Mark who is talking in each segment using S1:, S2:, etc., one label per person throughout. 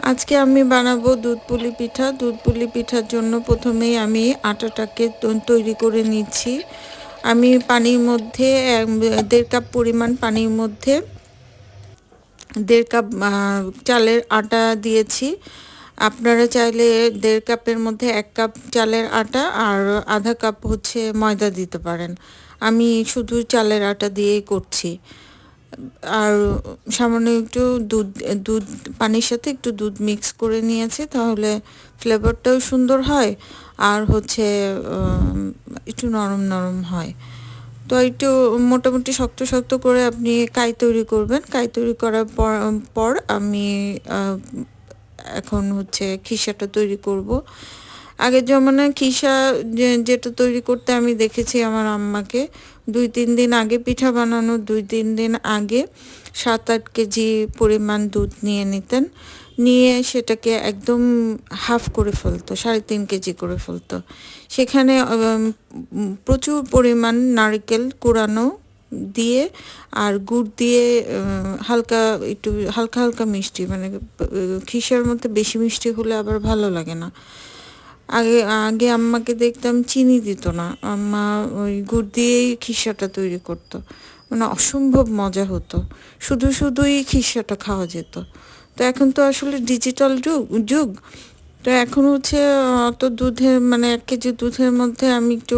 S1: আজকে আমি বানাবো দুধ পুলি পিঠা। দুধ পুলি পিঠার জন্য প্রথমেই আমি আটাটাকে তৈরি করে নিচ্ছি। আমি পানির মধ্যে 1.5 কাপ পরিমাণ পানির মধ্যে 1.5 কাপ চালের আটা দিয়েছি। আপনারা চাইলে 1.5 কাপের মধ্যে 1 কাপ চালের আটা আর আধা কাপ হচ্ছে ময়দা দিতে পারেন। আমি শুধু চালের আটা দিয়েই করছি। আর সামান্য একটু দুধ দুধ পানির সাথে একটু দুধ মিক্স করে নিয়েছি, তাহলে ফ্লেভারটাও সুন্দর হয় আর হচ্ছে একটু নরম নরম হয়। তো একটু মোটামুটি শক্ত শক্ত করে আপনি কাই তৈরি করবেন। কাই তৈরি করার পর আমি এখন হচ্ছে খিসাটা তৈরি করব। আগের জমানায় খিসা যেটা তৈরি করতে আমি দেখেছি আমার আম্মাকে, 2-3 দিন আগে পিঠা বানানোর 2-3 দিন আগে 7-8 কেজি পরিমাণ দুধ নিয়ে নিতেন, নিয়ে সেটাকে একদম হাফ করে ফেলতো, 3.5 কেজি করে ফেলতো। সেখানে প্রচুর পরিমাণ নারকেল কোরানো দিয়ে আর গুড় দিয়ে হালকা একটু হালকা হালকা মিষ্টি, মানে খিসার মধ্যে বেশি মিষ্টি হলে আবার ভালো লাগে না। আগে আগে আম্মাকে দেখতাম চিনি দিত না, আম্মা ওই গুড় দিয়েই খিসাটা তৈরি করতো। মানে অসম্ভব মজা হতো, শুধু শুধুই খিসাটা খাওয়া যেত। তো এখন তো আসলে ডিজিটাল যুগ। তো এখন হচ্ছে অত দুধের, মানে 1 কেজি দুধের মধ্যে আমি একটু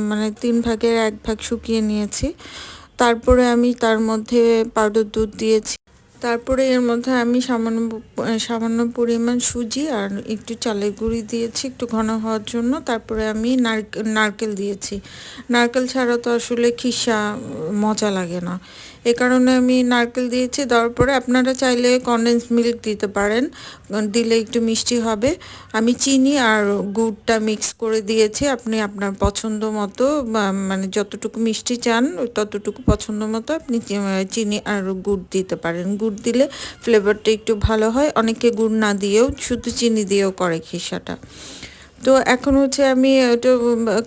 S1: মানে 3 ভাগের 1 ভাগ শুকিয়ে নিয়েছি। তারপরে আমি তার মধ্যে পাউডার দুধ দিয়েছি। তারপরে এর মধ্যে আমি সামান্য পরিমাণ সুজি আর একটু চালের গুঁড়ি দিয়েছি একটু ঘন হওয়ার জন্য। তারপরে আমি নারকেল দিয়েছি। নারকেল ছাড়া তো আসলে খিসা মজা লাগে না, এ কারণে আমি নারকেল দিয়েছি। দেওয়ার পরে আপনারা চাইলে কনডেন্স মিল্ক দিতে পারেন, দিলে একটু মিষ্টি হবে। আমি চিনি আর গুড়টা মিক্স করে দিয়েছি। আপনি আপনার পছন্দ মতো, মানে যতটুকু মিষ্টি চান ততটুকু পছন্দ মতো আপনি চিনি আর গুড় দিতে পারেন। গুড় দিলে ফ্লেভারটা একটু ভালো হয়। অনেকে গুড় না দিয়েও শুধু চিনি দিয়েও করে খিসাটা। তো এখন হচ্ছে আমি এটা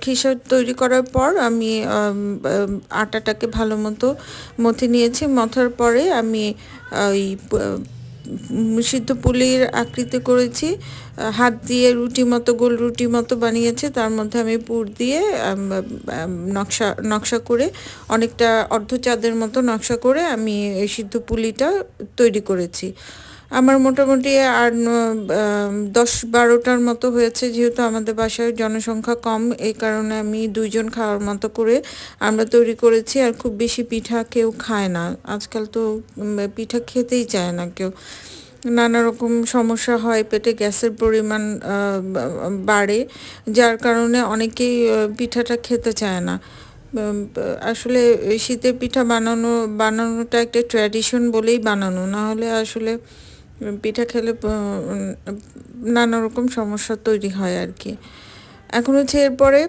S1: খিসা তৈরি করার পর আমি আটাটাকে ভালো মতো মথে নিয়েছি। মথার পরে আমি ওই সিদ্ধ পুলির আকৃতি করেছি, হাত দিয়ে রুটি মতো, গোল রুটি মতো বানিয়েছি। তার মধ্যে আমি পুর দিয়ে নকশা করে অনেকটা অর্ধ চাঁদের মতো নকশা করে আমি এই সিদ্ধ পুলিটা তৈরি করেছি। আমার মোটামুটি আর 10-12টার মতো হয়েছে, যেহেতু আমাদের বাসায় জনসংখ্যা কম, এই কারণে আমি 2 জন খাওয়ার মতো করে আমরা তৈরি করেছি। আর খুব বেশি পিঠা কেউ খায় না আজকাল, তো পিঠা খেতেই চায় না কেউ। নানা রকম সমস্যা হয়, পেটে গ্যাসের পরিমাণ বাড়ে, যার কারণে অনেকেই পিঠাটা খেতে চায় না। আসলে শীতের পিঠা বানানোটা একটা ট্র্যাডিশন বলেই বানানো, না হলে আসলে পিঠা খেলে নানা রকম সমস্যা তৈরি হয় আর কি। এখন হচ্ছে এরপরে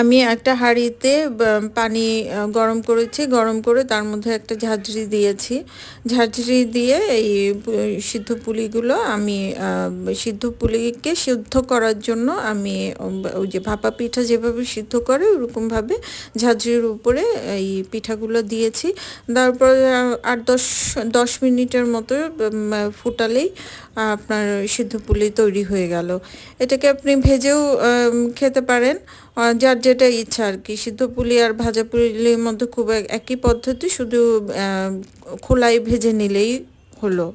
S1: আমি একটা হাঁড়িতে পানি গরম করেছি, গরম করে তার মধ্যে একটা ঝাঁঝরি দিয়েছি। ঝাঁঝরি দিয়ে এই সিদ্ধ পুলিগুলো আমি সিদ্ধ পুলিকে সিদ্ধ করার জন্য আমি ওই যে ভাপা পিঠা যেভাবে সিদ্ধ করে ওরকমভাবে ঝাঁঝরির উপরে এই পিঠাগুলো দিয়েছি। তারপর 8-10 মিনিটের মতো ফুটালেই আপনার সিদ্ধ পুলি তৈরি হয়ে গেল। এটাকে আপনি ভেজেও খেতে পারেন, যার যেটা ইচ্ছা আর কি। সিদ্ধ পুলি আর ভাজা পুলির মধ্যে খুব একই পদ্ধতি, শুধু খোলায় ভেজে নিলেই হলো।